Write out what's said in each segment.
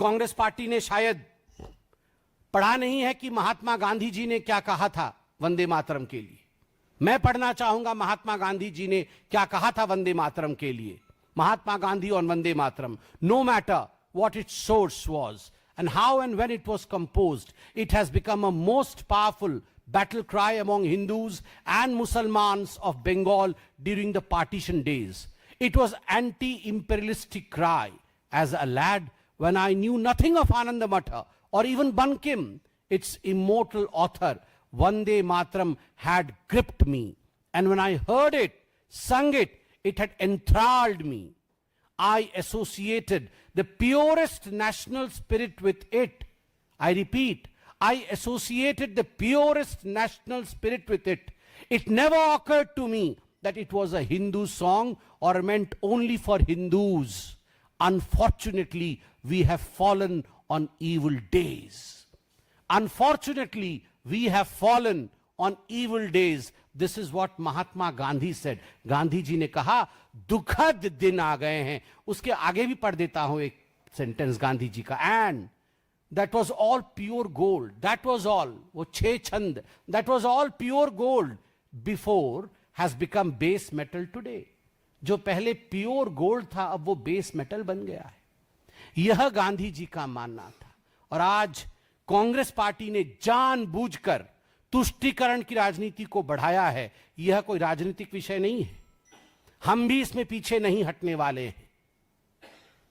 Congress party ने शायद पढ़ा नहीं है कि महात्मा गांधी जी ने क्या कहा था वंदे मातरम के लिए। मैं पढ़ना चाहूंगा महात्मा गांधी जी ने क्या कहा था वंदे मातरम के लिए। Mahatma Gandhi on Vande Mataram, no matter what its source was and how and when it was composed, it has become a most powerful battle cry among Hindus and Muslims of Bengal during the partition days. It was anti-imperialistic cry. As a lad, when I knew nothing of Anandamath or even Bankim, its immortal author, Vande Mataram had gripped me. And when I heard it, sung it, it had enthralled me. I associated the purest national spirit with it. I repeat, I associated the purest national spirit with it. It never occurred to me that it was a Hindu song or meant only for Hindus. Unfortunately, we have fallen on evil days. Unfortunately, we have fallen on evil days. This is what Mahatma Gandhi said. Gandhi ji ने कहा दुखद दिन आ गए हैं। उसके आगे भी पढ़ देता हूं एक सेंटेंस गांधी जी का। And that was all pure gold. That was all. वो 6 छंद, that was all pure gold before has become base metal today. जो पहले प्योर गोल्ड था अब वो बेस मेटल बन गया है। यह गांधी जी का मानना था। और आज कांग्रेस पार्टी ने जानबूझकर तुष्टीकरण की राजनीति को बढ़ाया है। यह कोई राजनीतिक विषय नहीं है। हम भी इसमें पीछे नहीं हटने वाले हैं।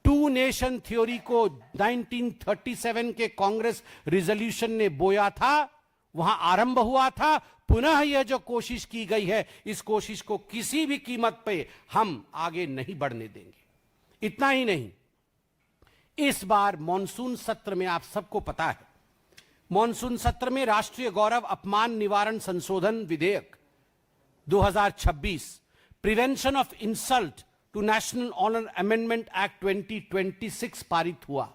2 नेशन थ्योरी को 1937 के कांग्रेस रिजोल्यूशन ने बोया था, वहां आरंभ हुआ था। पुनः यह जो कोशिश की गई है, इस कोशिश को किसी भी कीमत पे हम आगे नहीं बढ़ने देंगे। इतना ही नहीं, इस बार मॉनसून सत्र में आप सबको पता है, मॉनसून सत्र में राष्ट्रीय गौरव अपमान निवारण संशोधन विधेयक 2026 prevention of insult to national honour amendment act 2026 पारित हुआ।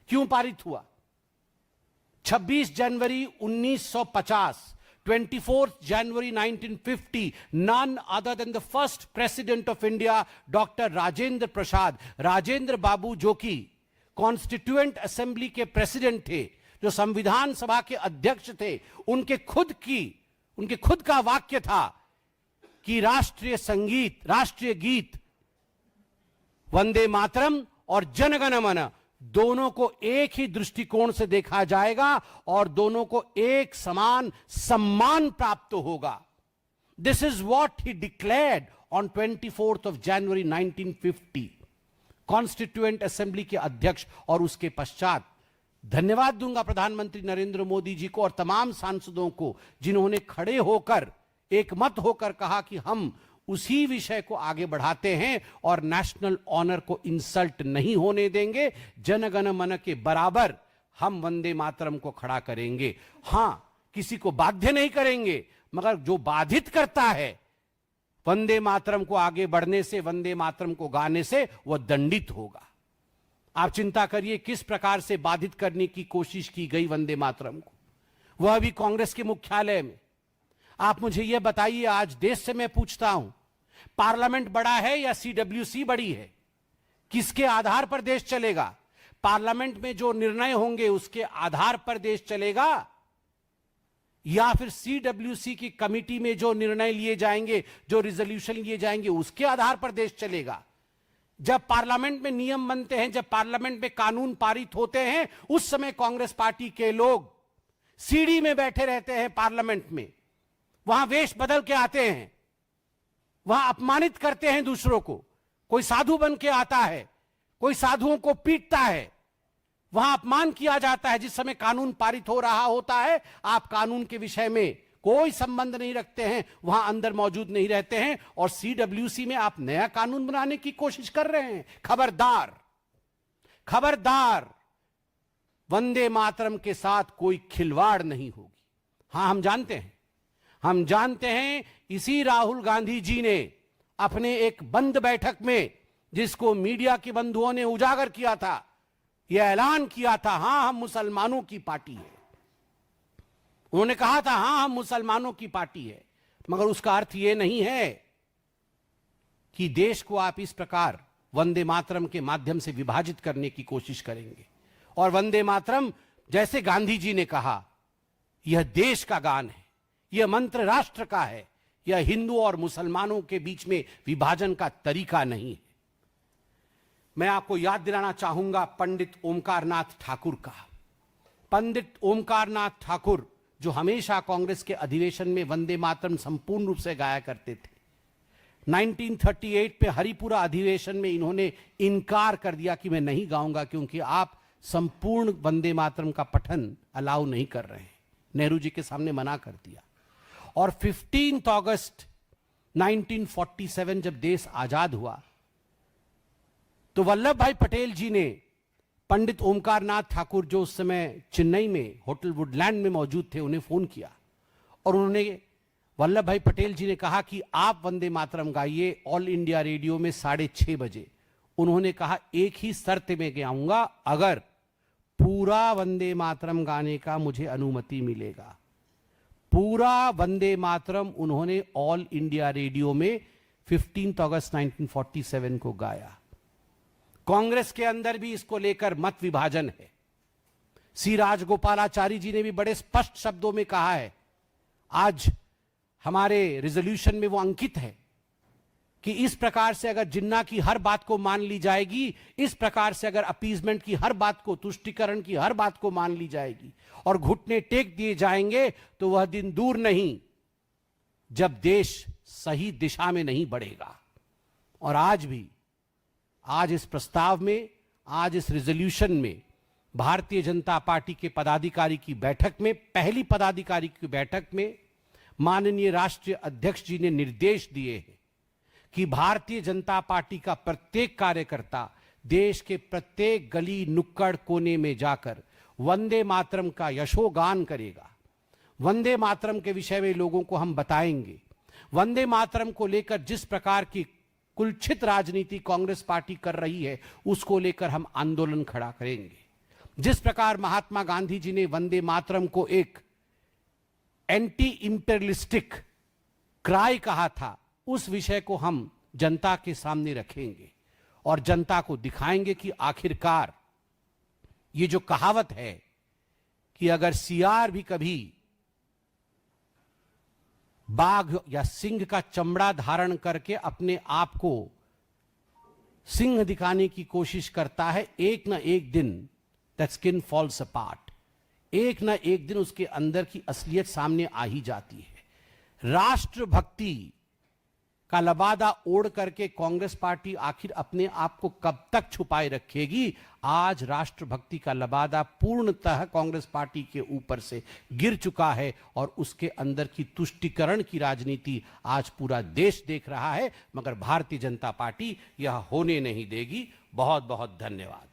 क्यों पारित हुआ? 26 जनवरी 1950, 24th January 1950, none other than the first president of India, Dr. Rajendra Prasad, Rajendra बाबू, जो कि कॉन्स्टिट्यूएंट असेंबली के प्रेसिडेंट थे, जो संविधान सभा के अध्यक्ष थे, उनके खुद का वाक्य था कि राष्ट्रीय संगीत, राष्ट्रीय गीत वंदे मातरम और जनगण मन दोनों को एक ही दृष्टिकोण से देखा जाएगा और दोनों को एक समान सम्मान प्राप्त होगा। This is what he declared on 24th of January 1950। Constituent assembly के अध्यक्ष और उसके पश्चात धन्यवाद दूंगा प्रधानमंत्री नरेंद्र मोदी जी को और तमाम सांसदों को, जिन्होंने खड़े होकर एक मत होकर कहा कि हम उसी विषय को आगे बढ़ाते हैं और नेशनल ऑनर को इंसल्ट नहीं होने देंगे। जनगण मन के बराबर हम वंदे मातरम को खड़ा करेंगे। हां, किसी को बाध्य नहीं करेंगे, मगर जो बाधित करता है वंदे मातरम को आगे बढ़ने से, वंदे मातरम को गाने से, वह दंडित होगा। आप चिंता करिए किस प्रकार से बाधित करने की कोशिश की गई वंदे मातरम को, वह भी कांग्रेस के मुख्यालय में। आप मुझे यह बताइए, आज देश से मैं पूछता हूं, पार्लियामेंट बड़ा है या सीडब्ल्यूसी बड़ी है? किसके आधार पर देश चलेगा? पार्लियामेंट में जो निर्णय होंगे उसके आधार पर देश चलेगा, या फिर सीडब्ल्यूसी की कमिटी में जो निर्णय लिए जाएंगे, जो रिजोल्यूशन लिए जाएंगे, उसके आधार पर देश चलेगा? जब पार्लियामेंट में नियम बनते हैं, जब पार्लियामेंट में कानून पारित होते हैं, उस समय कांग्रेस पार्टी के लोग सीढ़ी में बैठे रहते हैं पार्लियामेंट में, वहां वेश बदल के आते हैं, वहां अपमानित करते हैं दूसरों को। कोई साधु बन के आता है, कोई साधुओं को पीटता है, वहां अपमान किया जाता है। जिस समय कानून पारित हो रहा होता है, आप कानून के विषय में कोई संबंध नहीं रखते हैं, वहां अंदर मौजूद नहीं रहते हैं, और सीडब्ल्यूसी में आप नया कानून बनाने की कोशिश कर रहे हैं। खबरदार, खबरदार, वंदे मातरम के साथ कोई खिलवाड़ नहीं होगी। हां, हम जानते हैं इसी राहुल गांधी जी ने अपने एक बंद बैठक में, जिसको मीडिया के बंधुओं ने उजागर किया था, यह ऐलान किया था, हां हम मुसलमानों की पार्टी है। उन्होंने कहा था हां हम मुसलमानों की पार्टी है, मगर उसका अर्थ यह नहीं है कि देश को आप इस प्रकार वंदे मातरम के माध्यम से विभाजित करने की कोशिश करेंगे। और वंदे मातरम, जैसे गांधी जी ने कहा, यह देश का गान है, यह मंत्र राष्ट्र का है, यह हिंदू और मुसलमानों के बीच में विभाजन का तरीका नहीं है। मैं आपको याद दिलाना चाहूंगा पंडित ओमकारनाथ ठाकुर का। पंडित ओमकारनाथ ठाकुर जो हमेशा कांग्रेस के अधिवेशन में वंदे मातरम संपूर्ण रूप से गाया करते थे, 1938 पे हरिपुरा अधिवेशन में इन्होंने इनकार कर दिया कि मैं नहीं गाऊंगा क्योंकि आप संपूर्ण वंदे मातरम का पठन अलाउ नहीं कर रहे हैं। नेहरू जी के सामने मना कर दिया। और 15 अगस्त 1947 जब देश आजाद हुआ तो वल्लभ भाई पटेल जी ने पंडित ओमकारनाथ ठाकुर, जो उस समय चेन्नई में होटल वुडलैंड में मौजूद थे, उन्हें फोन किया और उन्होंने वल्लभ भाई पटेल जी ने कहा कि आप वंदे मातरम गाइए ऑल इंडिया रेडियो में 6:30 बजे। उन्होंने कहा एक ही शर्त में गाऊंगा, अगर पूरा वंदे मातरम गाने का मुझे अनुमति मिलेगा। पूरा वंदे मातरम उन्होंने ऑल इंडिया रेडियो में 15 अगस्त 1947 को गाया। कांग्रेस के अंदर भी इसको लेकर मत विभाजन है। सी राजगोपालाचारी जी ने भी बड़े स्पष्ट शब्दों में कहा है, आज हमारे रिजोल्यूशन में वो अंकित है कि इस प्रकार से अगर जिन्ना की हर बात को मान ली जाएगी, इस प्रकार से अगर अपीजमेंट की हर बात को, तुष्टिकरण की हर बात को मान ली जाएगी और घुटने टेक दिए जाएंगे, तो वह दिन दूर नहीं जब देश सही दिशा में नहीं बढ़ेगा। और आज भी, आज इस प्रस्ताव में, आज इस रिजोल्यूशन में भारतीय जनता पार्टी के पदाधिकारी की बैठक में, पहली पदाधिकारी की बैठक में माननीय राष्ट्रीय अध्यक्ष जी ने निर्देश दिए हैं कि भारतीय जनता पार्टी का प्रत्येक कार्यकर्ता देश के प्रत्येक गली नुक्कड़ कोने में जाकर वंदे मातरम का यशोगान करेगा। वंदे मातरम के विषय में लोगों को हम बताएंगे। वंदे मातरम को लेकर जिस प्रकार की कुलछित राजनीति कांग्रेस पार्टी कर रही है, उसको लेकर हम आंदोलन खड़ा करेंगे। जिस प्रकार महात्मा गांधी जी ने वंदे मातरम को एक एंटी इंपीरियलिस्टिक क्राई कहा था, उस विषय को हम जनता के सामने रखेंगे और जनता को दिखाएंगे कि आखिरकार ये जो कहावत है कि अगर सियार भी कभी बाघ या सिंह का चमड़ा धारण करके अपने आप को सिंह दिखाने की कोशिश करता है, एक ना एक दिन दैट स्किन फॉल्स अपार्ट, एक ना एक दिन उसके अंदर की असलियत सामने आ ही जाती है। राष्ट्रभक्ति का लबादा ओढ़ करके कांग्रेस पार्टी आखिर अपने आप को कब तक छुपाए रखेगी? आज राष्ट्रभक्ति का लबादा पूर्णतः कांग्रेस पार्टी के ऊपर से गिर चुका है और उसके अंदर की तुष्टिकरण की राजनीति आज पूरा देश देख रहा है, मगर भारतीय जनता पार्टी यह होने नहीं देगी। बहुत बहुत धन्यवाद।